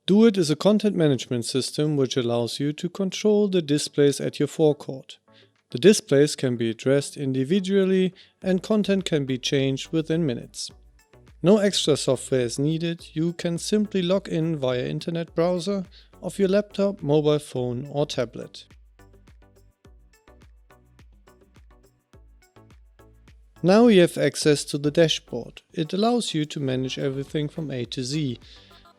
dooh-it is a content management system which allows you to control the displays at your forecourt. The displays can be addressed individually and content can be changed within minutes. No extra software is needed, you can simply log in via internet browser of your laptop, mobile phone or tablet. Now you have access to the dashboard. It allows you to manage everything from A to Z.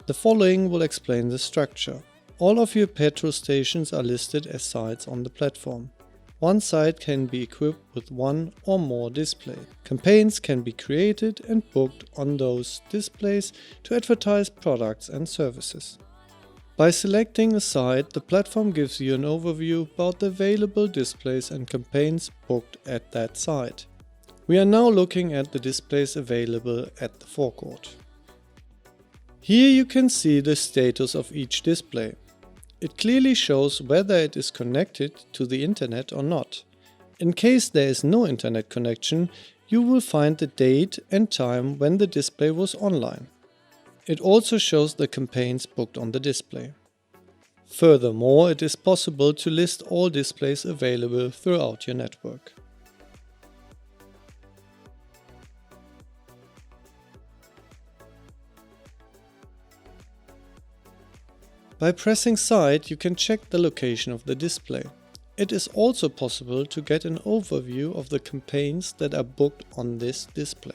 The following will explain the structure. All of your petrol stations are listed as sites on the platform. One site can be equipped with one or more displays. Campaigns can be created and booked on those displays to advertise products and services. By selecting a site, the platform gives you an overview about the available displays and campaigns booked at that site. We are now looking at the displays available at the forecourt. Here you can see the status of each display. It clearly shows whether it is connected to the internet or not. In case there is no internet connection, you will find the date and time when the display was online. It also shows the campaigns booked on the display. Furthermore, it is possible to list all displays available throughout your network. By pressing Site, you can check the location of the display. It is also possible to get an overview of the campaigns that are booked on this display.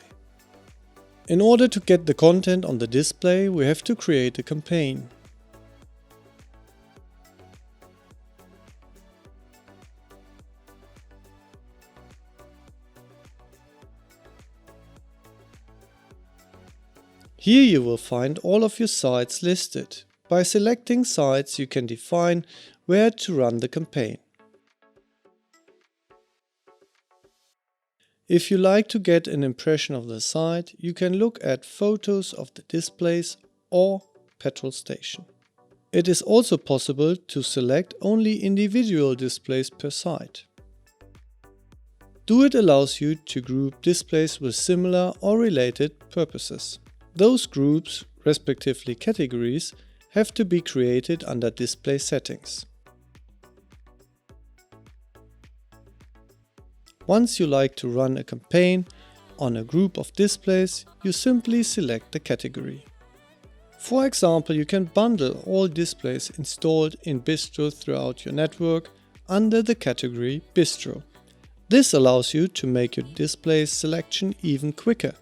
In order to get the content on the display, we have to create a campaign. Here you will find all of your sites listed. By selecting sites, you can define where to run the campaign. If you like to get an impression of the site, you can look at photos of the displays or petrol station. It is also possible to select only individual displays per site. dooh-it allows you to group displays with similar or related purposes. Those groups, respectively categories, have to be created under Display Settings. Once you like to run a campaign on a group of displays, you simply select the category. For example, you can bundle all displays installed in Bistro throughout your network under the category Bistro. This allows you to make your display selection even quicker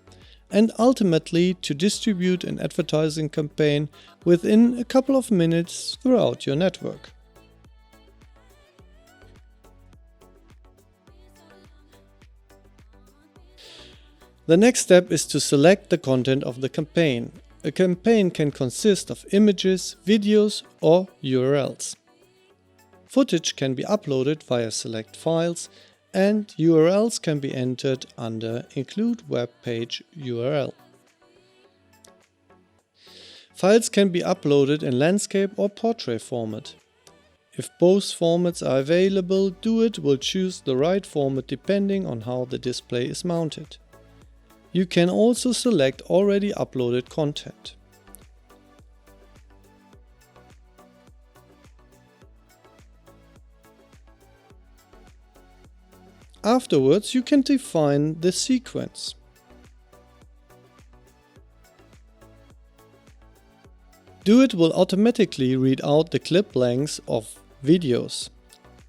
and ultimately to distribute an advertising campaign within a couple of minutes throughout your network. The next step is to select the content of the campaign. A campaign can consist of images, videos or URLs. Footage can be uploaded via Select Files, and URLs can be entered under Include Web Page URL. Files can be uploaded in landscape or portrait format. If both formats are available, dooh-it will choose the right format depending on how the display is mounted. You can also select already uploaded content. Afterwards, you can define the sequence. dooh-it will automatically read out the clip lengths of videos.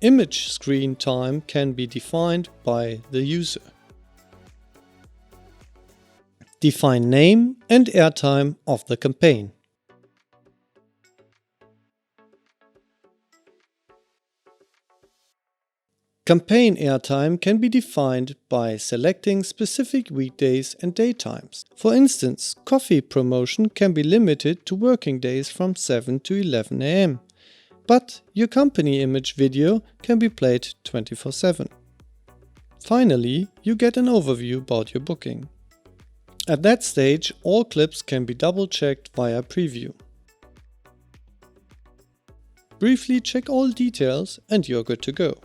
Image screen time can be defined by the user. Define name and airtime of the campaign. Campaign airtime can be defined by selecting specific weekdays and daytimes. For instance, coffee promotion can be limited to working days from 7 to 11 am. But your company image video can be played 24/7. Finally, you get an overview about your booking. At that stage, all clips can be double-checked via preview. Briefly check all details and you're good to go.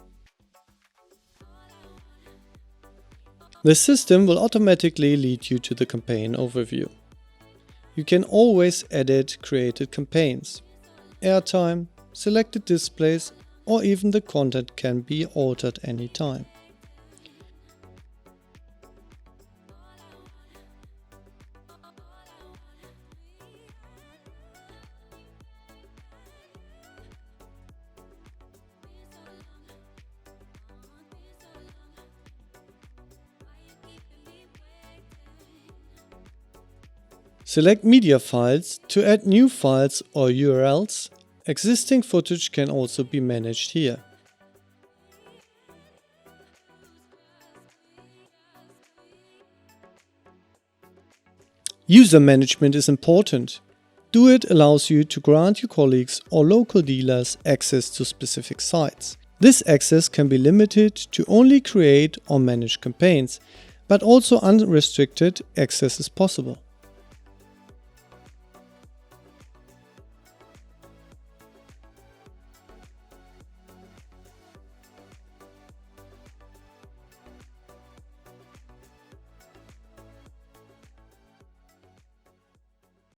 The system will automatically lead you to the campaign overview. You can always edit created campaigns. airtime, selected displays, or even the content can be altered anytime. Select media files to add new files or URLs. Existing footage can also be managed here. User management is important. dooh-it allows you to grant your colleagues or local dealers access to specific sites. This access can be limited to only create or manage campaigns, but also unrestricted access is possible.